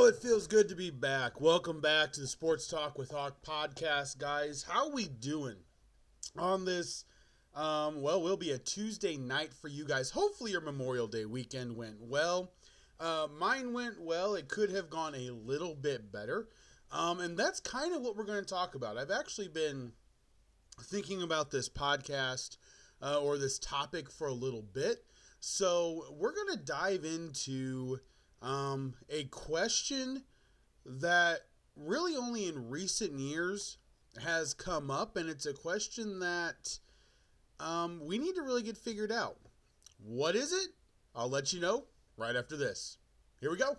Oh, it feels good to be back. Welcome back to the Sports Talk with Hawk podcast, guys. How we doing on this? Will be a Tuesday night for you guys. Hopefully, your Memorial Day weekend went well. Mine went well. It could have gone a little bit better, and that's kind of what we're going to talk about. I've actually been thinking about this podcast or this topic for a little bit, so we're going to dive into a question that really only in recent years has come up, and it's a question that we need to really get figured out. What is it? I'll let you know right after this. Here we go.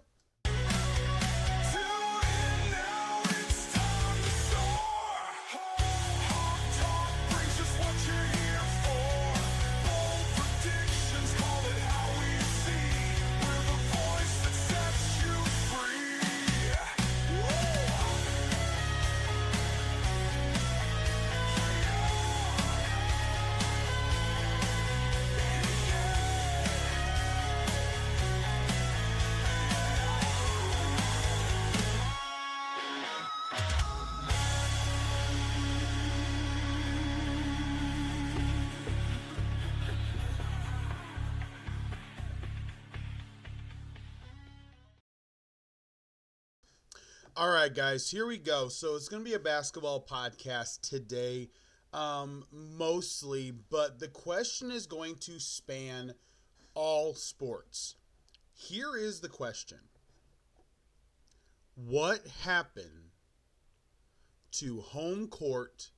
All right, guys, here we go. So it's going to be a basketball podcast today, mostly, but the question is going to span all sports. Here is the question. What happened to home court,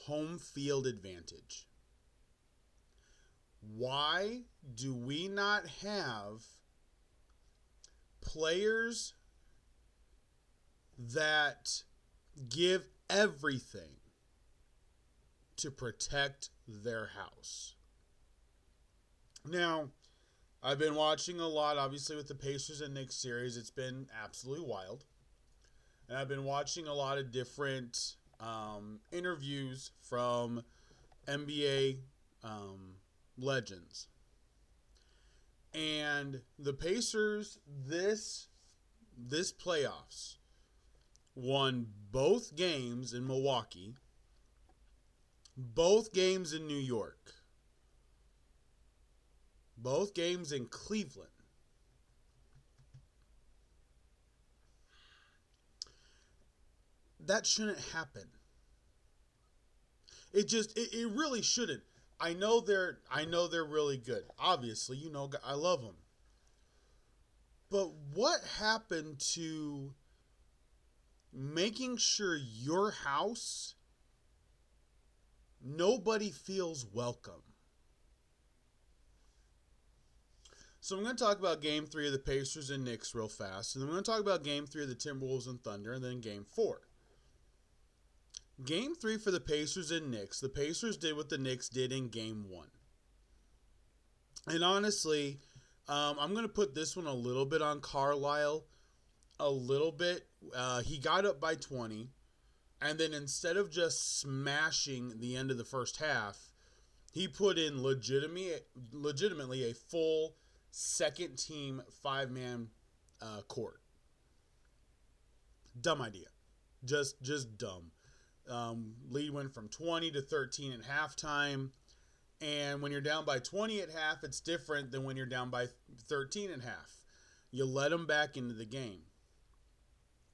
home field advantage? Why do we not have players that give everything to protect their house? Now, I've been watching a lot, obviously, with the Pacers and Knicks series. It's been absolutely wild. And I've been watching a lot of different interviews from NBA legends. And the Pacers, this playoffs, won both games in Milwaukee, both games in New York, both games in Cleveland. That shouldn't happen. It really shouldn't. I know they're really good. Obviously, I love them. But what happened to making sure your house, nobody feels welcome? So I'm going to talk about Game 3 of the Pacers and Knicks real fast, and then we're going to talk about Game 3 of the Timberwolves and Thunder, and then Game 4. Game 3 for the Pacers and Knicks, the Pacers did what the Knicks did in Game 1. And honestly, I'm going to put this one a little bit on Carlisle. A little bit. He got up by 20, and then instead of just smashing the end of the first half, he put in legitimately a full second team 5-man court. Dumb idea. Just dumb. Lead went from 20 to 13 at halftime. And when you're down by 20 at half, it's different than when you're down by 13 at half. You let them back into the game.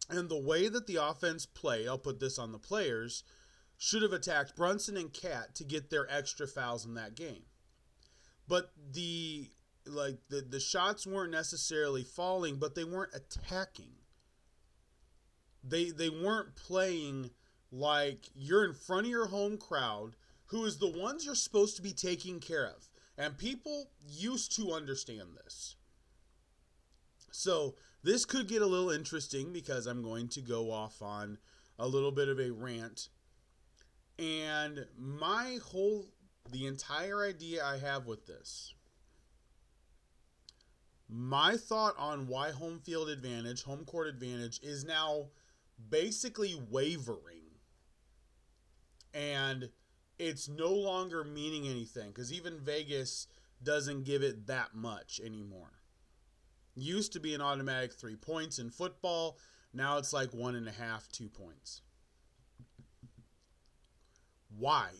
And the way that the offense played, I'll put this on the players, should have attacked Brunson and Cat to get their extra fouls in that game. But the shots weren't necessarily falling, but they weren't attacking. They weren't playing like you're in front of your home crowd, who is the ones you're supposed to be taking care of. And people used to understand this. So this could get a little interesting because I'm going to go off on a little bit of a rant. And the entire idea I have with this, my thought on why home court advantage is now basically wavering. And it's no longer meaning anything because even Vegas doesn't give it that much anymore. Used to be an automatic 3 points in football. Now it's like 1.5, 2 points. Why?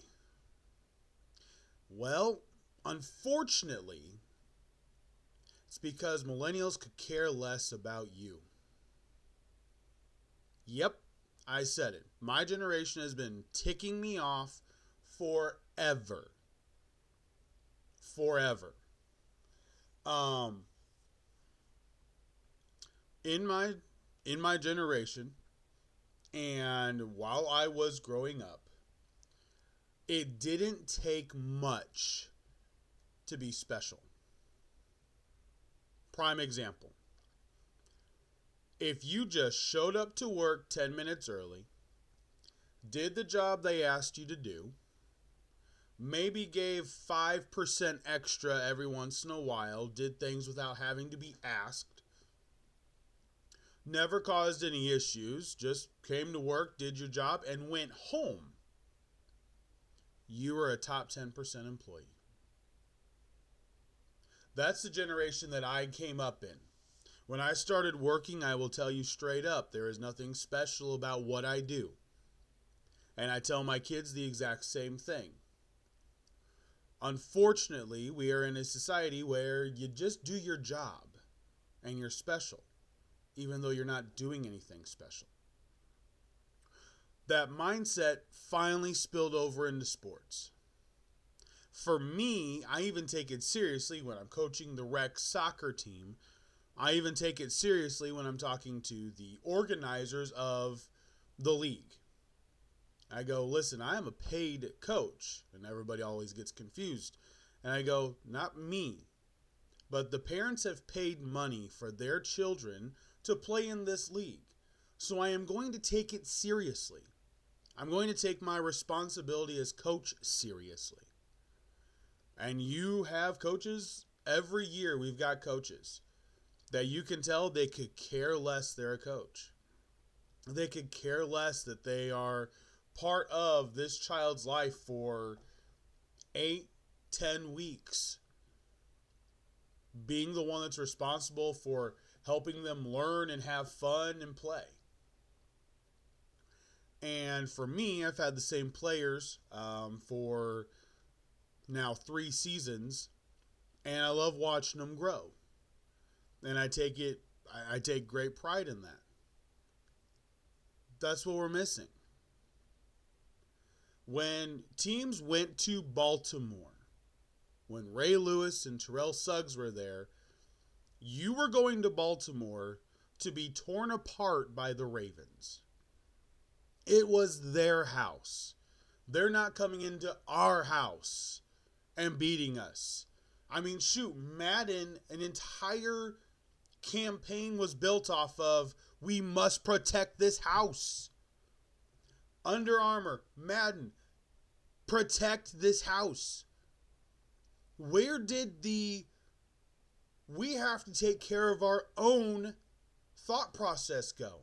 Well, unfortunately, it's because millennials could care less about you. Yep, I said it. My generation has been ticking me off forever. Forever. In my generation, and while I was growing up, it didn't take much to be special. Prime example. If you just showed up to work 10 minutes early, did the job they asked you to do, maybe gave 5% extra every once in a while, did things without having to be asked, never caused any issues, just came to work, did your job, and went home, you were a top 10% employee. That's the generation that I came up in. When I started working, I will tell you straight up, there is nothing special about what I do. And I tell my kids the exact same thing. Unfortunately, we are in a society where you just do your job and you're special, even though you're not doing anything special. That mindset finally spilled over into sports. For me, I even take it seriously when I'm coaching the rec soccer team. I even take it seriously when I'm talking to the organizers of the league. I go, listen, I am a paid coach. And everybody always gets confused. And I go, not me, but the parents have paid money for their children to play in this league. So I am going to take it seriously. I'm going to take my responsibility as coach seriously. And you have coaches. Every year we've got coaches that you can tell they could care less they're a coach. They could care less that they are part of this child's life for 8, 10 weeks. Being the one that's responsible for helping them learn and have fun and play. And for me, I've had the same players for now 3 seasons, and I love watching them grow. And I take great pride in that. That's what we're missing. When teams went to Baltimore, when Ray Lewis and Terrell Suggs were there, you were going to Baltimore to be torn apart by the Ravens. It was their house. They're not coming into our house and beating us. I mean, shoot, Madden, an entire campaign was built off of, we must protect this house. Under Armour, Madden, protect this house. Where did we have to take care of our own thought process go?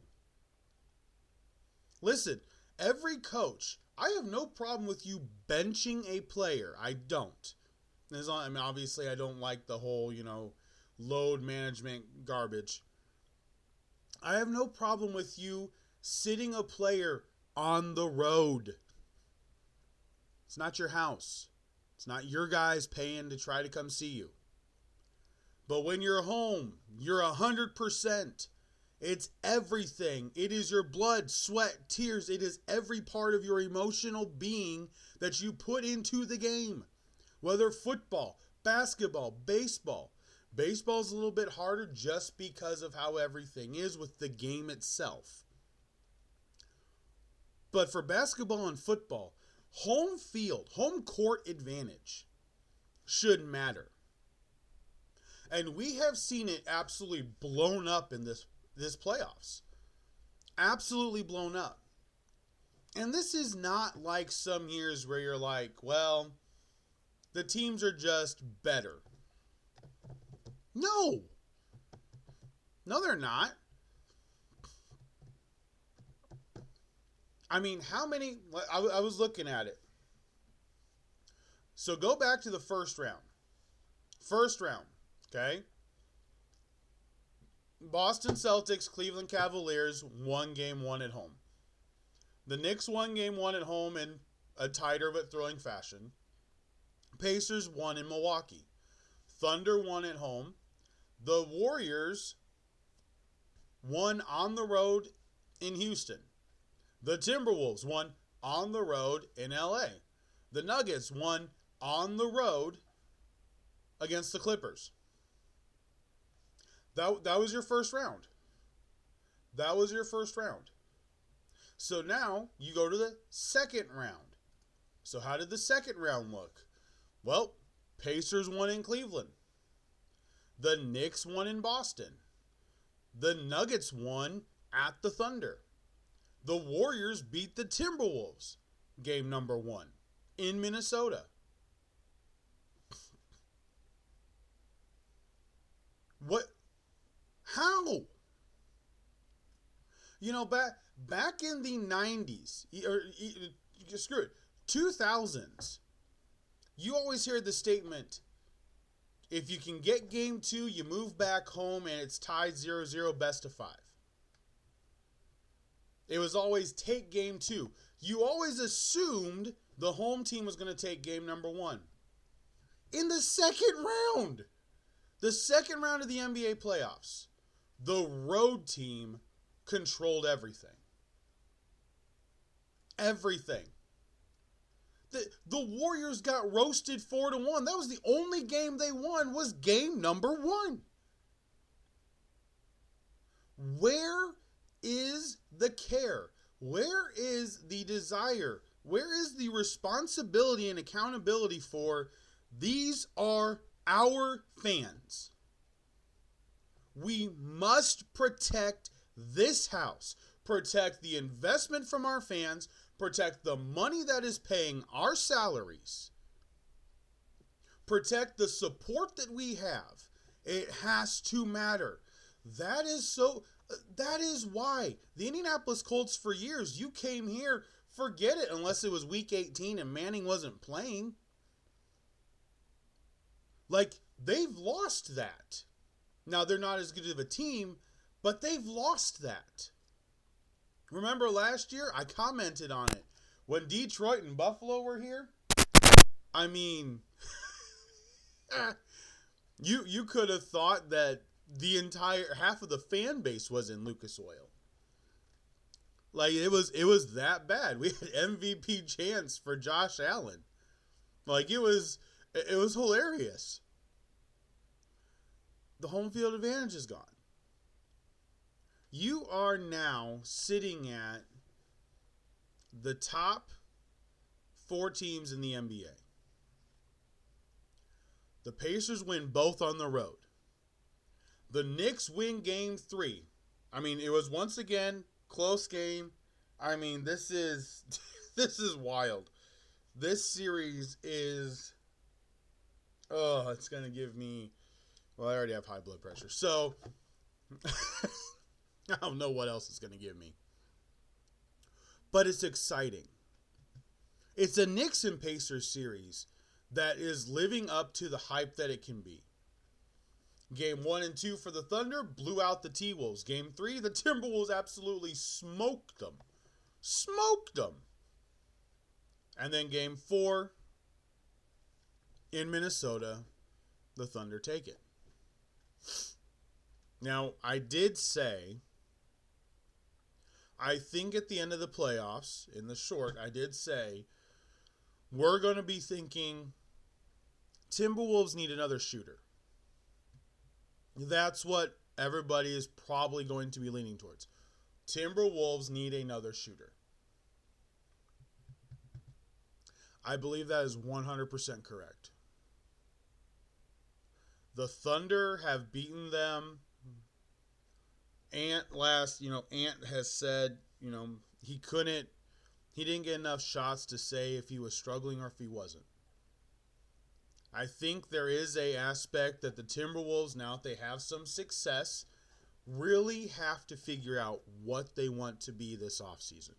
Listen, every coach, I have no problem with you benching a player. I don't. I mean, obviously, I don't like the whole, load management garbage. I have no problem with you sitting a player on the road. It's not your house. It's not your guys paying to try to come see you. But when you're home, you're 100%. It's everything. It is your blood, sweat, tears. It is every part of your emotional being that you put into the game. Whether football, basketball, baseball. Baseball's a little bit harder just because of how everything is with the game itself. But for basketball and football, home field, home court advantage should matter. And we have seen it absolutely blown up in this playoffs. Absolutely blown up. And this is not like some years where you're like, well, the teams are just better. No, they're not. I mean, how many? I was looking at it. So go back to the first round. Okay? Boston Celtics, Cleveland Cavaliers won game one at home. The Knicks won game one at home in a tighter but thrilling fashion. Pacers won in Milwaukee. Thunder won at home. The Warriors won on the road in Houston. The Timberwolves won on the road in LA. The Nuggets won on the road against the Clippers. That was your first round. That was your first round. So now you go to the second round. So how did the second round look? Well, Pacers won in Cleveland. The Knicks won in Boston. The Nuggets won at the Thunder. The Warriors beat the Timberwolves, game number one, in Minnesota. What? How? Back in the 90s, or screw it, 2000s, you always hear the statement, if you can get game two, you move back home and it's tied 0-0, best of 5. It was always take game two. You always assumed the home team was going to take game number one. In the second round of the NBA playoffs, the road team controlled everything. Everything. The Warriors got roasted 4-1. That was the only game they won, was game number one. Where is the care? Where is the desire? Where is the responsibility and accountability for these are our fans? We must protect this house, protect the investment from our fans, protect the money that is paying our salaries, protect the support that we have. It has to matter. That is why the Indianapolis Colts, for years, you came here, forget it, unless it was week 18 and Manning wasn't playing. Like, they've lost that. Now, they're not as good of a team, but they've lost that. Remember last year? I commented on it. When Detroit and Buffalo were here, I mean, you could have thought that the entire half of the fan base was in Lucas Oil. Like, it was that bad. We had MVP chants for Josh Allen. Like, it was hilarious. The home field advantage is gone. You are now sitting at the top 4 teams in the NBA. The Pacers win both on the road. The Knicks win game 3. I mean, it was once again close game. I mean, this is wild. This series is it's going to give me, well, I already have high blood pressure. So I don't know what else it's going to give me. But it's exciting. It's a Knicks and Pacers series that is living up to the hype that it can be. Game 1 and 2 for the Thunder blew out the T-Wolves. Game 3, the Timberwolves absolutely smoked them. Smoked them. And then Game 4 in Minnesota, the Thunder take it. Now, I did say, I think at the end of the playoffs, in the short, I did say, we're going to be thinking Timberwolves need another shooter. That's what everybody is probably going to be leaning towards. Timberwolves need another shooter. I believe that is 100% correct. The Thunder have beaten them. Ant has said, he didn't get enough shots to say if he was struggling or if he wasn't. I think there is a aspect that the Timberwolves, now that they have some success, really have to figure out what they want to be this offseason.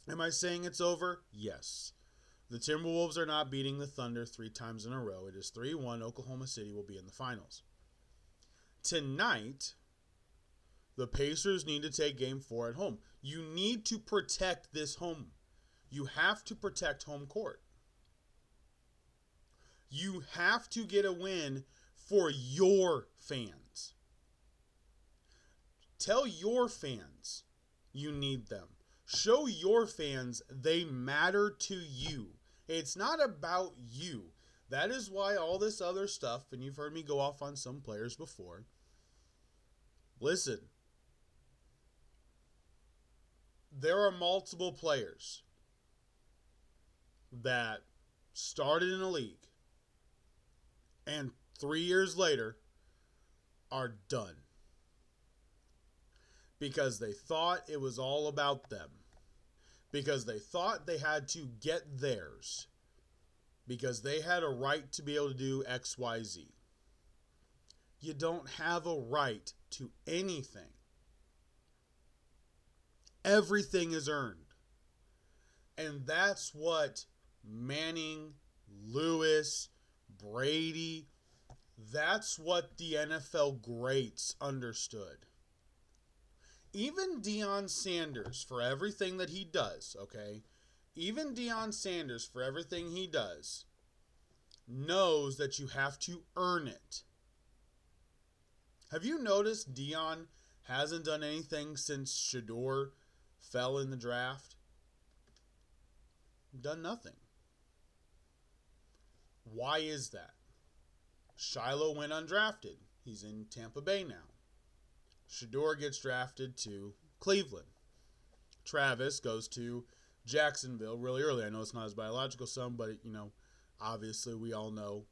Am I saying it's over? Yes. The Timberwolves are not beating the Thunder 3 times in a row. It is 3-1. Oklahoma City will be in the finals. Tonight, The Pacers need to take game 4 at home. You need to protect this home. You have to protect home court. You have to get a win for your fans. Tell your fans you need them. Show your fans they matter to you. It's not about you. That is why all this other stuff, and you've heard me go off on some players before. Listen, there are multiple players that started in a league and 3 years later are done because they thought it was all about them, because they thought they had to get theirs, because they had a right to be able to do X, Y, Z. You don't have a right to anything. Everything is earned. And that's what Manning, Lewis, Brady, that's what the NFL greats understood. Even Deion Sanders, for everything that he does, okay? Even Deion Sanders, for everything he does, knows that you have to earn it. Have you noticed Deion hasn't done anything since Shedeur fell in the draft? Done nothing. Why is that? Shiloh went undrafted. He's in Tampa Bay now. Shedeur gets drafted to Cleveland. Travis goes to Jacksonville really early. I know it's not his biological son, but, obviously we all know,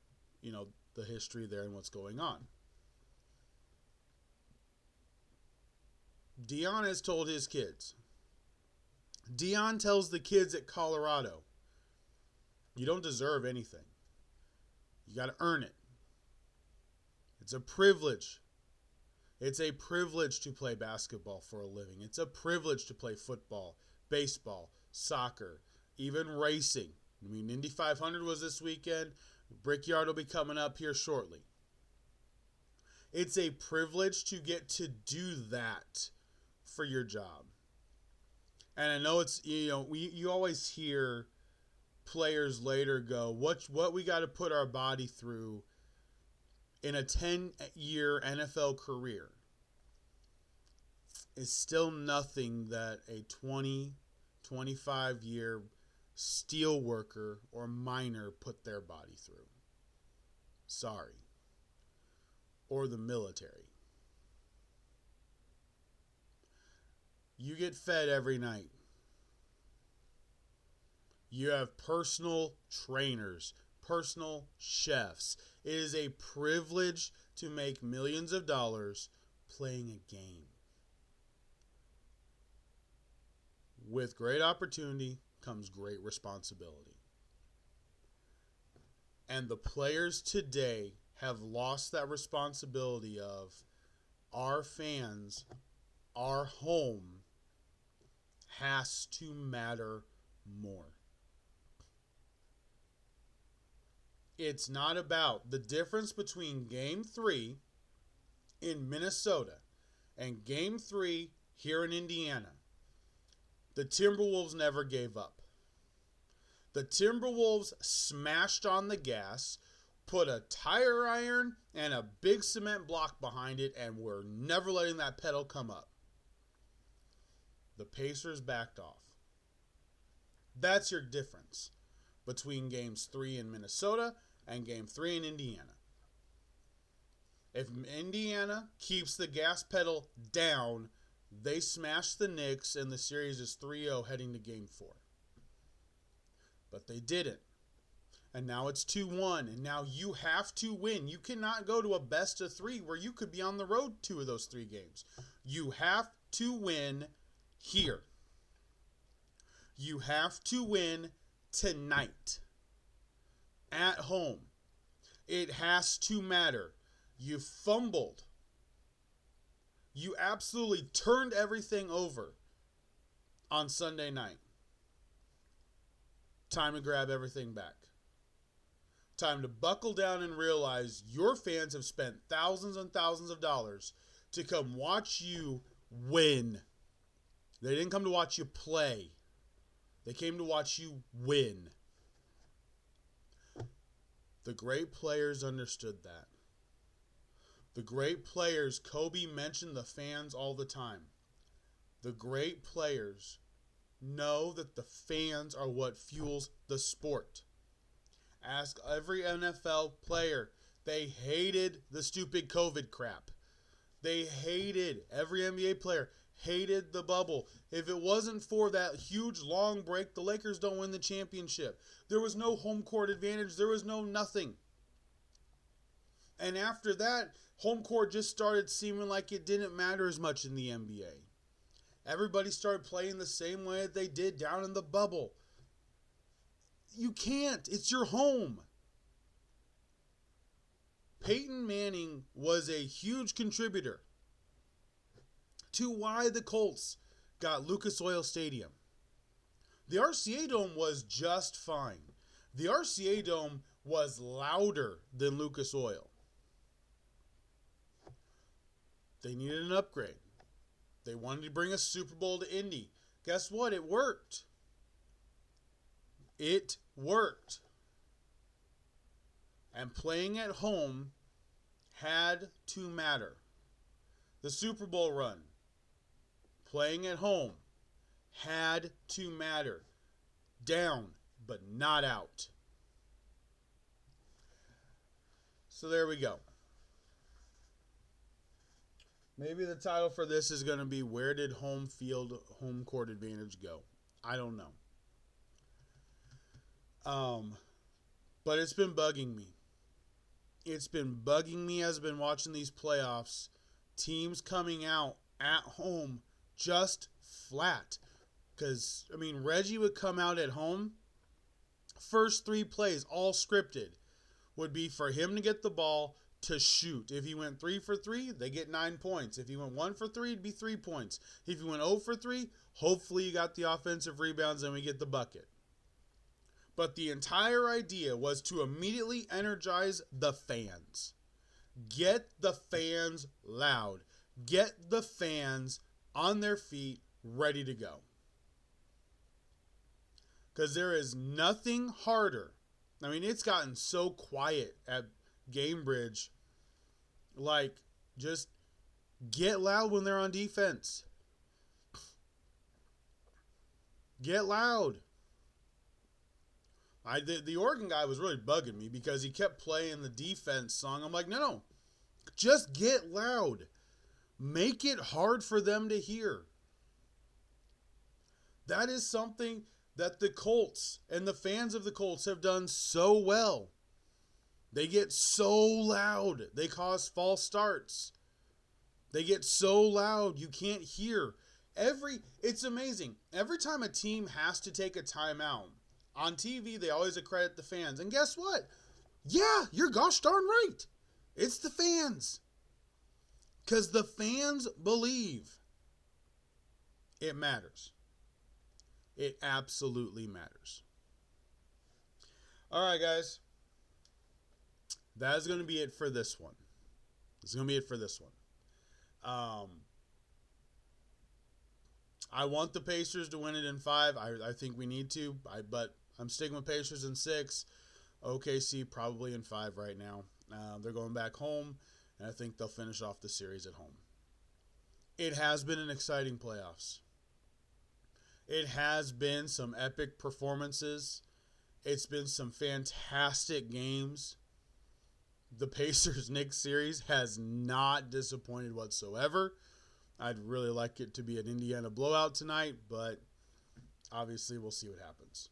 the history there and what's going on. Deion has told his kids. Deion tells the kids at Colorado, you don't deserve anything. You got to earn it. It's a privilege. It's a privilege to play basketball for a living. It's a privilege to play football, baseball, soccer, even racing. Indy 500 was this weekend. Brickyard will be coming up here shortly. It's a privilege to get to do that for your job. And I know it's, you always hear players later go, what we got to put our body through in a 10-year NFL career is still nothing that a 20, 25-year steel worker or miner put their body through. Sorry. Or the military. You get fed every night. You have personal trainers, personal chefs. It is a privilege to make millions of dollars playing a game. With great opportunity comes great responsibility. And the players today have lost that responsibility of our fans, our home has to matter more. It's not about the difference between Game 3 in Minnesota and Game 3 here in Indiana. The Timberwolves never gave up. The Timberwolves smashed on the gas, put a tire iron and a big cement block behind it, and were never letting that pedal come up. The Pacers backed off. That's your difference between Games 3 in Minnesota and Game 3 in Indiana. If Indiana keeps the gas pedal down, they smash the Knicks and the series is 3-0 heading to Game 4. But they didn't. And now it's 2-1, and now you have to win. You cannot go to a best of 3 where you could be on the road 2 of those 3 games. You have to win here. You have to win tonight. At home. It has to matter. You fumbled. You absolutely turned everything over on Sunday night. Time to grab everything back. Time to buckle down and realize your fans have spent thousands and thousands of dollars to come watch you win. They didn't come to watch you play. They came to watch you win. The great players understood that. The great players, Kobe mentioned the fans all the time. The great players know that the fans are what fuels the sport. Ask every NFL player. They hated the stupid COVID crap. They hated, every NBA player hated the bubble. If it wasn't for that huge long break, the Lakers don't win the championship. There was no home court advantage. There was no nothing. And after that, home court just started seeming like it didn't matter as much in the NBA. Everybody started playing the same way that they did down in the bubble. You can't. It's your home. Peyton Manning was a huge contributor to why the Colts got Lucas Oil Stadium. The RCA Dome was just fine. The RCA Dome was louder than Lucas Oil. They needed an upgrade. They wanted to bring a Super Bowl to Indy. Guess what? It worked. It worked. And playing at home had to matter. The Super Bowl run, playing at home, had to matter. Down, but not out. So there we go. Maybe the title for this is going to be, Where Did Home Court Advantage Go? I don't know. But it's been bugging me. It's been bugging me as I've been watching these playoffs. Teams coming out at home just flat. Because, Reggie would come out at home. First 3 plays, all scripted, would be for him to get the ball to shoot. If he went 3 for 3, they get 9 points. If he went 1 for 3, it'd be 3 points. If he went 0 for 3, hopefully you got the offensive rebounds and we get the bucket. But the entire idea was to immediately energize the fans. Get the fans loud. Get the fans on their feet, ready to go. Because there is nothing harder. It's gotten so quiet at Gamebridge. Just get loud when they're on defense. Get loud. The Oregon guy was really bugging me because he kept playing the defense song. I'm like, no. Just get loud. Make it hard for them to hear. That is something that the Colts and the fans of the Colts have done so well. They get so loud. They cause false starts. They get so loud you can't hear. It's amazing. Every time a team has to take a timeout, on TV, they always accredit the fans. And guess what? Yeah, you're gosh darn right. It's the fans. Because the fans believe it matters. It absolutely matters. All right, guys. That is going to be it for this one. I want the Pacers to win it in 5. I think we need to. But I'm sticking with Pacers in 6. OKC probably in 5 right now. They're going back home, and I think they'll finish off the series at home. It has been an exciting playoffs. It has been some epic performances. It's been some fantastic games. The Pacers-Knicks series has not disappointed whatsoever. I'd really like it to be an Indiana blowout tonight, but obviously we'll see what happens.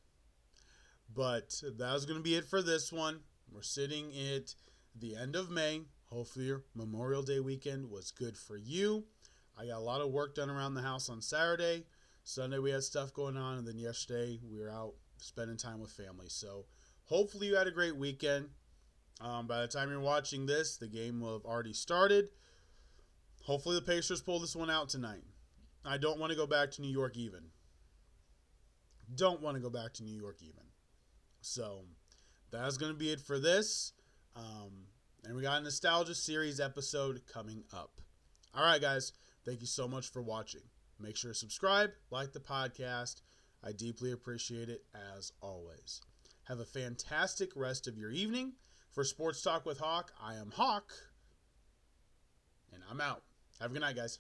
But that's going to be it for this one. We're sitting at the end of May. Hopefully your Memorial Day weekend was good for you. I got a lot of work done around the house on Saturday. Sunday we had stuff going on, and then yesterday we were out spending time with family. So hopefully you had a great weekend. By the time you're watching this, the game will have already started. Hopefully the Pacers pull this one out tonight. I don't want to go back to New York even. So that's going to be it for this. And we got a Nostalgia Series episode coming up. All right, guys. Thank you so much for watching. Make sure to subscribe, like the podcast. I deeply appreciate it as always. Have a fantastic rest of your evening. For Sports Talk with Hawk, I am Hawk, and I'm out. Have a good night, guys.